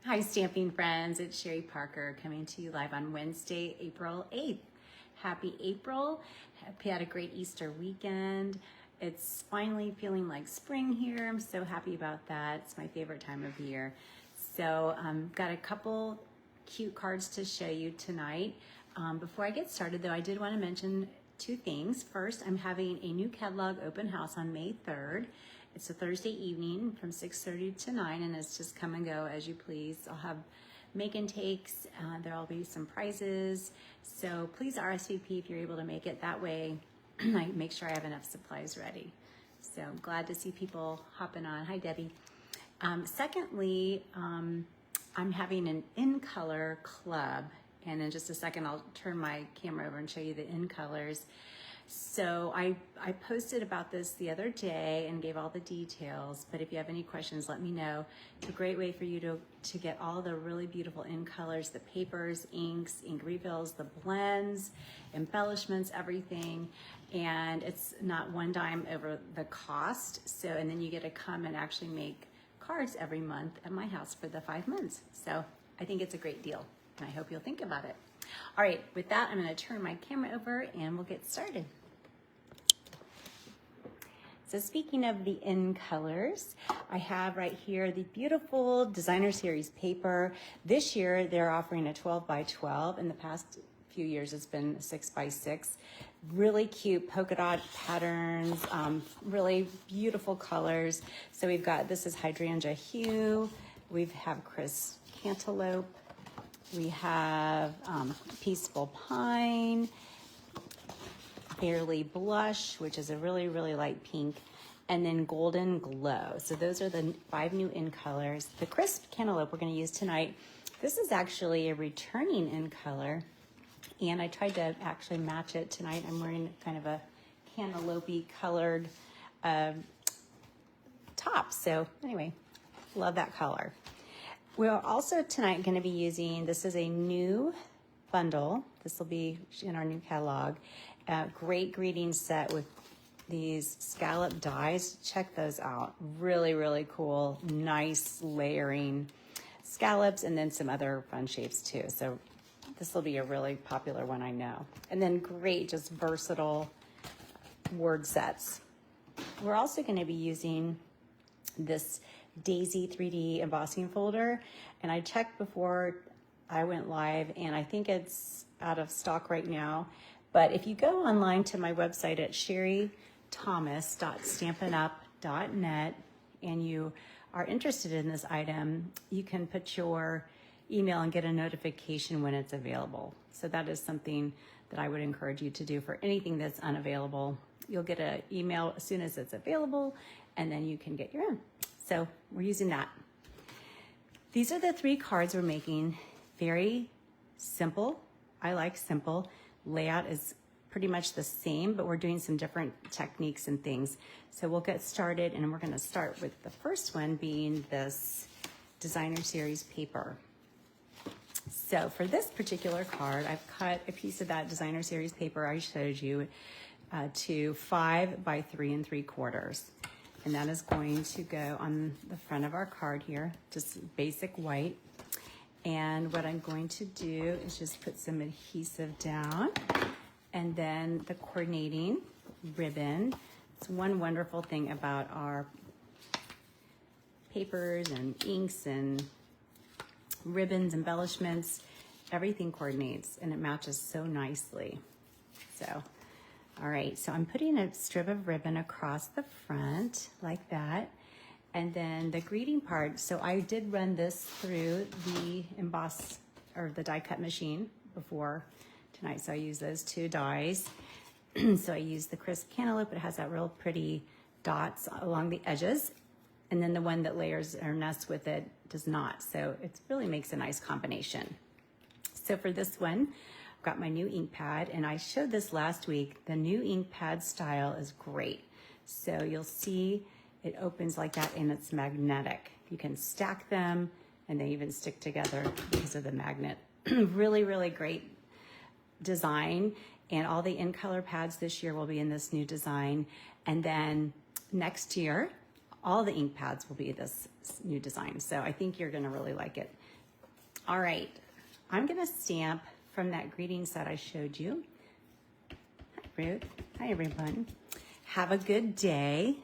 Hi, stamping friends. It's Sherry Parker coming to you live on Wednesday, April 8th. Happy April. Hope you had a great Easter weekend. It's finally feeling like spring here. I'm so happy about that. It's my favorite time of year. So got a couple cute cards to show you tonight. Before I get started though, I did want to mention two things. First, I'm having a new catalog open house on May 3rd. It's a Thursday evening from 6:30 to 9, and it's just come and go as you please. I'll have make and takes. There'll be some prizes. So please RSVP if you're able to make it. That way, I make sure I have enough supplies ready. So I'm glad to see people hopping on. Hi, Debbie. Secondly, I'm having an in-color club. And in just a second, I'll turn my camera over and show you the in colors. So I posted about this the other day and gave all the details, but if you have any questions, let me know. It's a great way for you to get all the really beautiful in colors, the papers, inks, ink refills, the blends, embellishments, everything. And it's not one dime over the cost. So, and then you get to come and actually make cards every month at my house for the 5 months. So I think it's a great deal, and I hope you'll think about it. All right, with that, I'm going to turn my camera over and we'll get started. So speaking of the in colors, I have right here the beautiful designer series paper. This year they're offering a 12 by 12. In the past few years it's been 6 by 6. Really cute polka dot patterns, really beautiful colors. So we've got, this is hydrangea hue, we have crisp cantaloupe, we have Peaceful Pine, Fairly Blush, which is a really, really light pink, and then Golden Glow. So those are the 5 new in colors. The Crisp Cantaloupe we're going to use tonight. This is actually a returning in color, and I tried to actually match it tonight. I'm wearing kind of a cantaloupe colored top. So anyway, love that color. We're also tonight going to be using, this is a new bundle. This will be in our new catalog. Great greeting set with these scallop dies. Check those out. Really, really cool. Nice layering scallops and then some other fun shapes too. So this will be a really popular one, I know. And then great, just versatile word sets. We're also going to be using this Daisy 3D embossing folder, and I checked before I went live and I think it's out of stock right now, but if you go online to my website at sherrythomas.stampinup.net and you are interested in this item, you can put your email and get a notification when it's available. So that is something that I would encourage you to do for anything that's unavailable. You'll get an email as soon as it's available, and then you can get your own. So we're using that. These are the 3 cards we're making. Very simple. I like simple. Layout is pretty much the same, but we're doing some different techniques and things. So we'll get started, and we're going to start with the first one being this designer series paper. So for this particular card, I've cut a piece of that designer series paper I showed you to 5 by 3 3/4. And that is going to go on the front of our card here, just basic white. And what I'm going to do is just put some adhesive down and then the coordinating ribbon. It's one wonderful thing about our papers and inks and ribbons, embellishments, everything coordinates and it matches so nicely. So, all right, so I'm putting a strip of ribbon across the front like that. And then the greeting part, so I did run this through the emboss or the die cut machine before tonight. So I use those 2 dies. So I use the Crisp Cantaloupe. It has that real pretty dots along the edges. And then the one that layers or nests with it does not. So it really makes a nice combination. So for this one, I've got my new ink pad, and I showed this last week. The new ink pad style is great. So you'll see it opens like that and it's magnetic. You can stack them and they even stick together because of the magnet. Really, really great design. And all the in color pads this year will be in this new design. And then next year, all the ink pads will be this new design. So I think you're gonna really like it. All right, I'm gonna stamp from that greeting set I showed you. Hi, Ruth. Hi, everyone. Have a good day.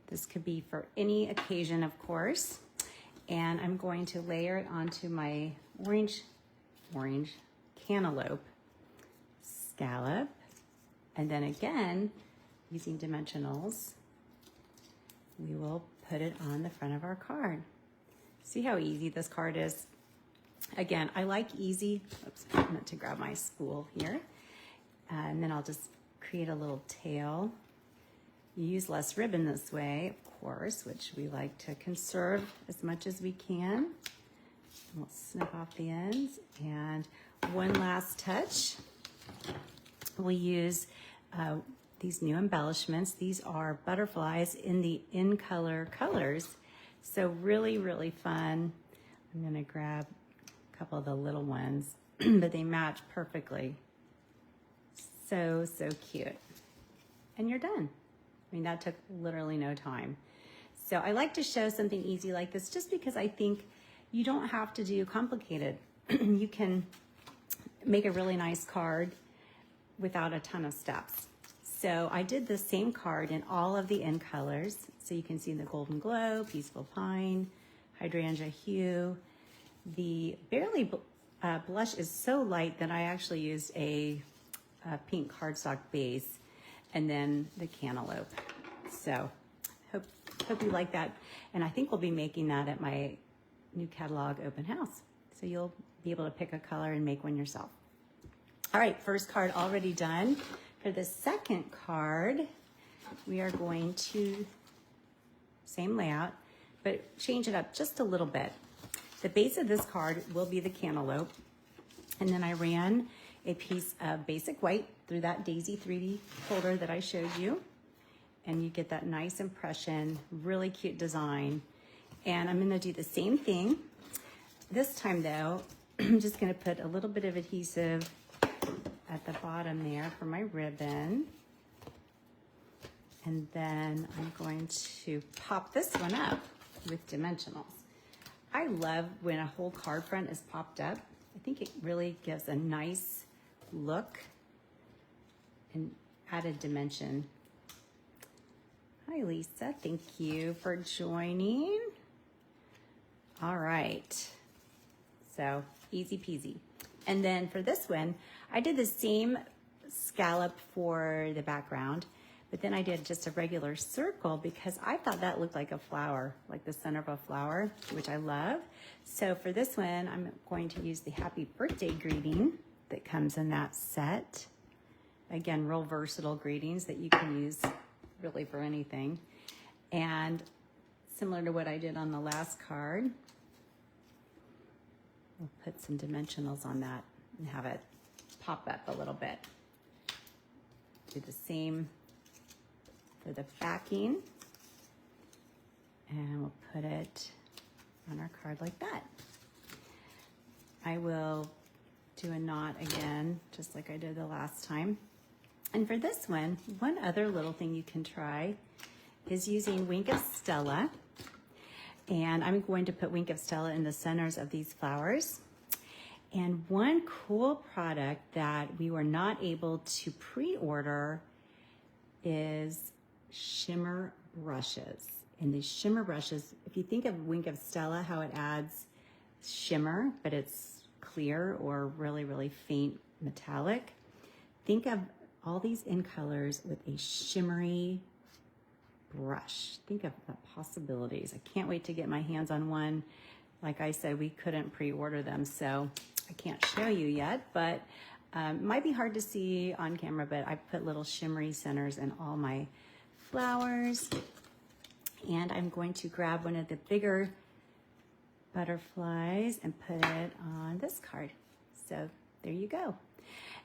This could be for any occasion, of course. And I'm going to layer it onto my orange cantaloupe scallop. And then again, using dimensionals, we will put it on the front of our card. See how easy this card is? Again, I like easy. Oops, I meant to grab my spool here. And then I'll just create a little tail. You use less ribbon this way, of course, which we like to conserve as much as we can. We'll snip off the ends. And one last touch. We'll use these new embellishments. These are butterflies in the in color colors. So really, really fun. I'm gonna grab a couple of the little ones, but they match perfectly. So, so cute. And you're done. I mean, that took literally no time. So I like to show something easy like this just because I think you don't have to do complicated. You can make a really nice card without a ton of steps. So I did the same card in all of the in colors. So you can see the Golden Glow, Peaceful Pine, Hydrangea Hue. The Barely blush is so light that I actually used a pink cardstock base and then the cantaloupe. So hope you like that. And I think we'll be making that at my new catalog open house. So you'll be able to pick a color and make one yourself. All right, first card already done. For the second card, we are going to, same layout, but change it up just a little bit. The base of this card will be the cantaloupe. And then I ran a piece of basic white through that Daisy 3D folder that I showed you. And you get that nice impression, really cute design. And I'm gonna do the same thing. This time though, I'm just gonna put a little bit of adhesive at the bottom there for my ribbon. And then I'm going to pop this one up with dimensionals. I love when a whole card front is popped up. I think it really gives a nice look and added dimension. Hi, Lisa. Thank you for joining. All right. So easy peasy. And then for this one, I did the same scallop for the background, but then I did just a regular circle because I thought that looked like a flower, like the center of a flower, which I love. So for this one, I'm going to use the happy birthday greeting that comes in that set. Again, real versatile greetings that you can use really for anything. And similar to what I did on the last card, we'll put some dimensionals on that and have it pop up a little bit. Do the same for the backing. And we'll put it on our card like that. I will do a knot again, just like I did the last time. And for this one other little thing you can try is using Wink of Stella. And I'm going to put Wink of Stella in the centers of these flowers. And one cool product that we were not able to pre-order is shimmer brushes. And these shimmer brushes, if you think of Wink of Stella, how it adds shimmer, but it's clear or really, really faint metallic, think of all these in colors with a shimmery brush. Think of the possibilities. I can't wait to get my hands on one. Like I said, we couldn't pre-order them, so I can't show you yet, but might be hard to see on camera, but I put little shimmery centers in all my flowers. And I'm going to grab one of the bigger butterflies and put it on this card. So there you go.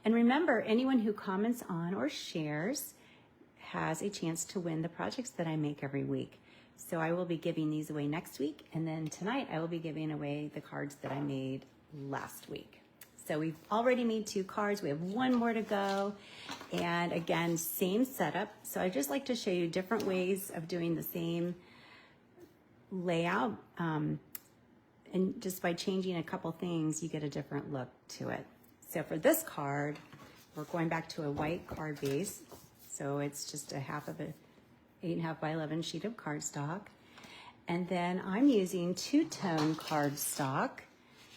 And remember, anyone who comments on or shares has a chance to win the projects that I make every week. So I will be giving these away next week. And then tonight I will be giving away the cards that I made last week. So we've already made 2 cards. We have 1 more to go. And again, same setup. So I just like to show you different ways of doing the same layout. And just by changing a couple things, you get a different look to it. So for this card, we're going back to a white card base. So it's just a half of a 8.5 by 11 sheet of cardstock. And then I'm using 2-tone cardstock.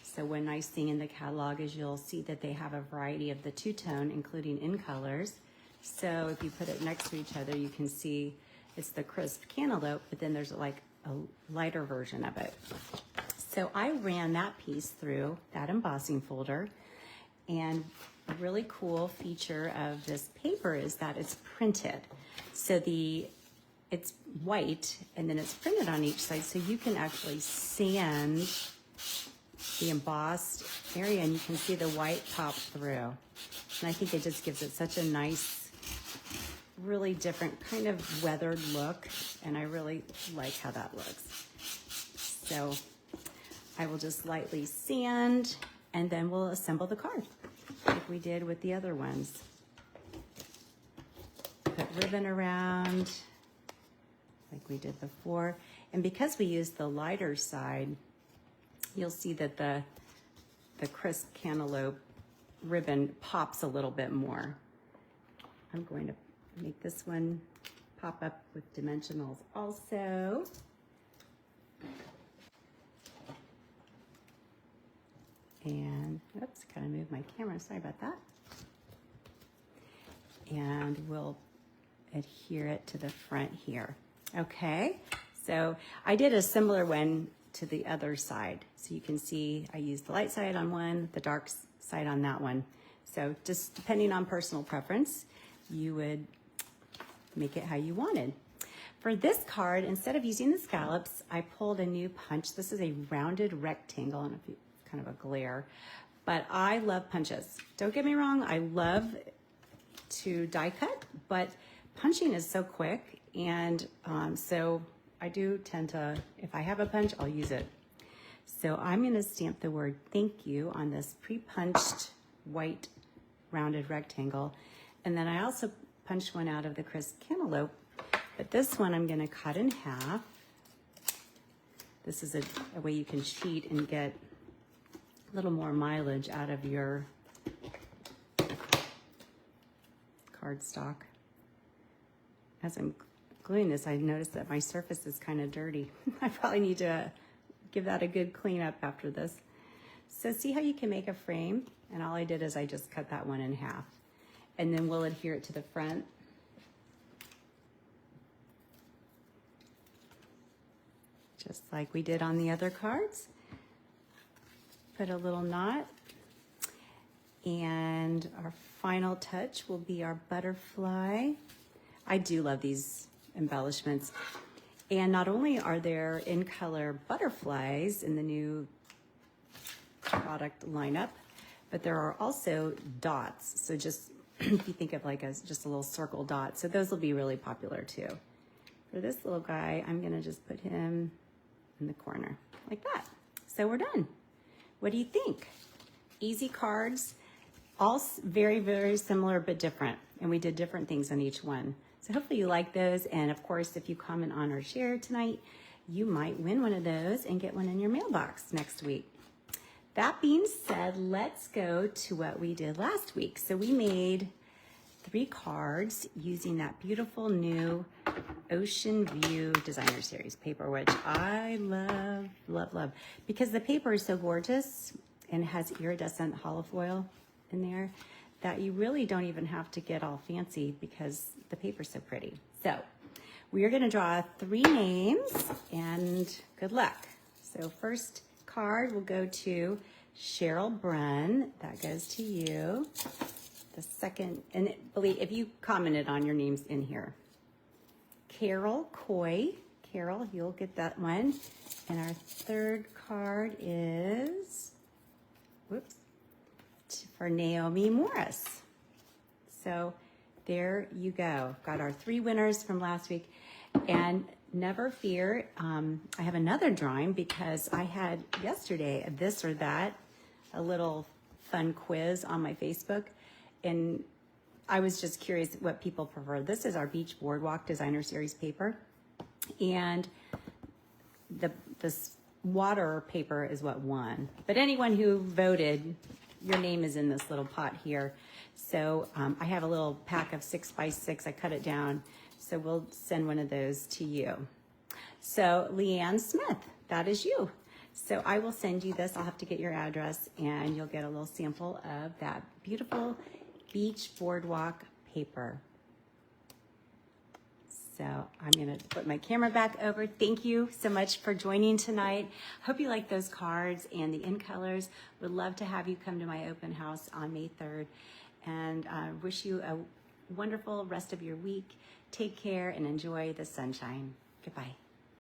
So one nice thing in the catalog is you'll see that they have a variety of the 2-tone, including in colors. So if you put it next to each other, you can see it's the crisp Cantaloupe, but then there's like a lighter version of it. So I ran that piece through that embossing folder, and a really cool feature of this paper is that it's printed. So it's white and then it's printed on each side, so you can actually sand the embossed area and you can see the white pop through. And I think it just gives it such a nice, really different kind of weathered look, and I really like how that looks. So I will just lightly sand and then we'll assemble the card like we did with the other ones. Put ribbon around like we did before. And because we used the lighter side, you'll see that the crisp Cantaloupe ribbon pops a little bit more. I'm going to make this one pop up with dimensionals also. And, oops, kind of moved my camera, sorry about that. And we'll adhere it to the front here. Okay, so I did a similar one to the other side. So you can see I used the light side on one, the dark side on that one. So just depending on personal preference, you would make it how you wanted. For this card, instead of using the scallops, I pulled a new punch. This is a rounded rectangle, and kind of a glare, but I love punches. Don't get me wrong, I love to die cut, but punching is so quick, and so I do tend to, if I have a punch, I'll use it. So I'm gonna stamp the word thank you on this pre-punched white rounded rectangle, and then I also punched one out of the crisp Cantaloupe, but this one I'm gonna cut in half. This is a way you can cheat and get a little more mileage out of your cardstock. As I'm gluing this, I noticed that my surface is kind of dirty. I probably need to give that a good clean up after this. So see how you can make a frame? And all I did is I just cut that one in half. And then we'll adhere it to the front. Just like we did on the other cards. Put a little knot. And our final touch will be our butterfly. I do love these embellishments. And not only are there in color butterflies in the new product lineup, but there are also dots. So just if you think of like just a little circle dot, so those will be really popular too. For this little guy, I'm gonna just put him in the corner like that. So we're done. What do you think? Easy cards, all very, very similar but different. And we did different things on each one. So hopefully you like those. And of course, if you comment on or share tonight, you might win one of those and get one in your mailbox next week. That being said, let's go to what we did last week. So we made 3 cards using that beautiful new Ocean View Designer Series paper, which I love, love, love. Because the paper is so gorgeous and has iridescent hollow foil in there that you really don't even have to get all fancy because the paper's so pretty. So we are gonna draw 3 names and good luck. So first card will go to Cheryl Brunn. That goes to you. The second, and believe if you commented on your names in here. Carol Coy. Carol, you'll get that one. And our third card is, whoops, for Naomi Morris. So there you go. Got our 3 winners from last week. And never fear, I have another drawing because I had yesterday a this or that, a little fun quiz on my Facebook, and I was just curious what people prefer. This is our Beach Boardwalk Designer Series paper, and this water paper is what won. But anyone who voted, your name is in this little pot here. So I have a little pack of 6x6. I cut it down, so we'll send one of those to you. So Leanne Smith, that is you. So I will send you this. I'll have to get your address, and you'll get a little sample of that beautiful Beach Boardwalk paper. So I'm going to put my camera back over. Thank you so much for joining tonight. Hope you like those cards and the in colors. Would love to have you come to my open house on May 3rd. And wish you a wonderful rest of your week. Take care and enjoy the sunshine. Goodbye.